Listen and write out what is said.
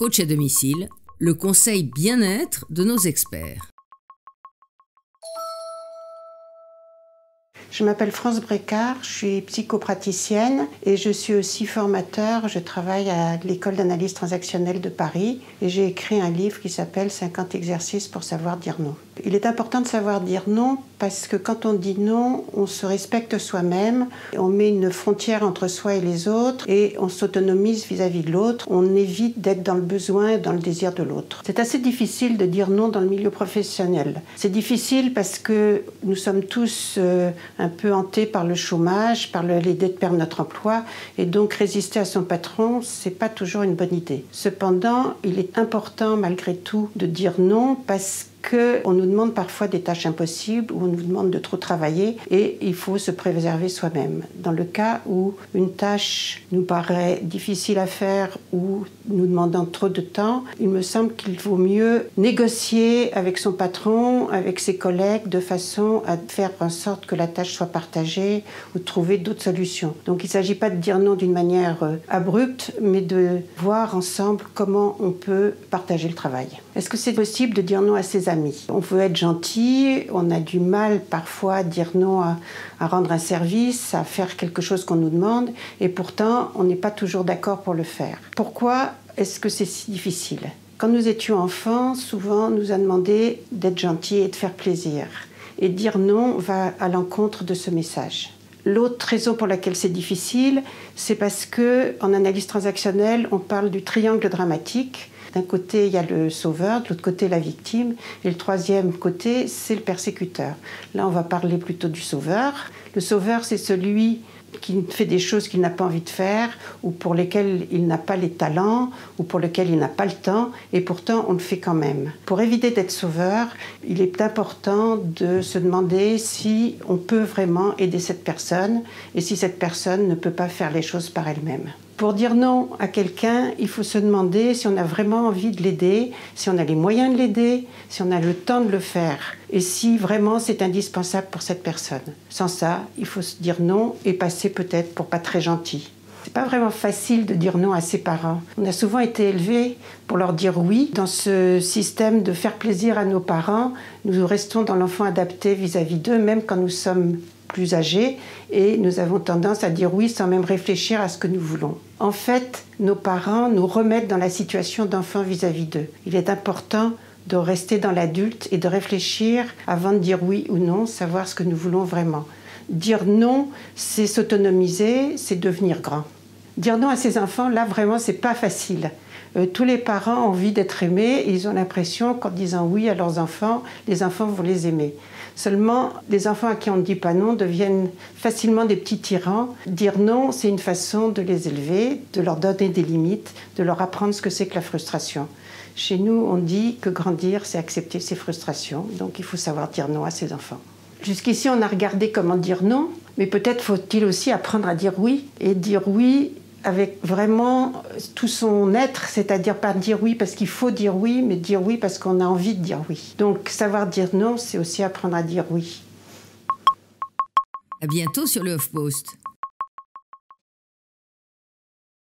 Coach à domicile, le conseil bien-être de nos experts. Je m'appelle France Brécard, je suis psychopraticienne et je suis aussi formateur. Je travaille à l'École d'analyse transactionnelle de Paris et j'ai écrit un livre qui s'appelle « 50 exercices pour savoir dire non ». Il est important de savoir dire non parce que quand on dit non, on se respecte soi-même, on met une frontière entre soi et les autres et on s'autonomise vis-à-vis de l'autre. On évite d'être dans le besoin et dans le désir de l'autre. C'est assez difficile de dire non dans le milieu professionnel. C'est difficile parce que nous sommes tous un peu hantés par le chômage, par l'idée de perdre notre emploi et donc résister à son patron, c'est pas toujours une bonne idée. Cependant, il est important malgré tout de dire non parce qu'on nous demande parfois des tâches impossibles ou on nous demande de trop travailler et il faut se préserver soi-même. Dans le cas où une tâche nous paraît difficile à faire ou nous demandant trop de temps, il me semble qu'il vaut mieux négocier avec son patron, avec ses collègues, de façon à faire en sorte que la tâche soit partagée ou de trouver d'autres solutions. Donc il ne s'agit pas de dire non d'une manière abrupte, mais de voir ensemble comment on peut partager le travail. Est-ce que c'est possible de dire non à ses amis? On veut être gentil, on a du mal parfois à dire non à rendre un service, à faire quelque chose qu'on nous demande, et pourtant on n'est pas toujours d'accord pour le faire. Pourquoi est-ce que c'est si difficile? Quand nous étions enfants, souvent on nous a demandé d'être gentils et de faire plaisir. Et dire non va à l'encontre de ce message. L'autre raison pour laquelle c'est difficile, c'est parce qu'en analyse transactionnelle, on parle du triangle dramatique. D'un côté, il y a le sauveur, de l'autre côté, la victime, et le troisième côté, c'est le persécuteur. Là, on va parler plutôt du sauveur. Le sauveur, c'est celui qui fait des choses qu'il n'a pas envie de faire, ou pour lesquelles il n'a pas les talents, ou pour lesquelles il n'a pas le temps, et pourtant on le fait quand même. Pour éviter d'être sauveur, il est important de se demander si on peut vraiment aider cette personne, et si cette personne ne peut pas faire les choses par elle-même. Pour dire non à quelqu'un, il faut se demander si on a vraiment envie de l'aider, si on a les moyens de l'aider, si on a le temps de le faire et si vraiment c'est indispensable pour cette personne. Sans ça, il faut se dire non et passer peut-être pour pas très gentil. C'est pas vraiment facile de dire non à ses parents. On a souvent été élevés pour leur dire oui. Dans ce système de faire plaisir à nos parents, nous restons dans l'enfant adapté vis-à-vis d'eux, même quand nous sommes plus âgés, et nous avons tendance à dire oui sans même réfléchir à ce que nous voulons. En fait, nos parents nous remettent dans la situation d'enfant vis-à-vis d'eux. Il est important de rester dans l'adulte et de réfléchir avant de dire oui ou non, savoir ce que nous voulons vraiment. Dire non, c'est s'autonomiser, c'est devenir grand. Dire non à ses enfants, là vraiment, c'est pas facile. Tous les parents ont envie d'être aimés et ils ont l'impression qu'en disant oui à leurs enfants, les enfants vont les aimer. Seulement, les enfants à qui on ne dit pas non deviennent facilement des petits tyrans. Dire non, c'est une façon de les élever, de leur donner des limites, de leur apprendre ce que c'est que la frustration. Chez nous, on dit que grandir, c'est accepter ses frustrations. Donc il faut savoir dire non à ses enfants. Jusqu'ici, on a regardé comment dire non, mais peut-être faut-il aussi apprendre à dire oui. Et dire oui avec vraiment tout son être, c'est-à-dire pas dire oui parce qu'il faut dire oui, mais dire oui parce qu'on a envie de dire oui. Donc savoir dire non, c'est aussi apprendre à dire oui. À bientôt sur le HuffPost.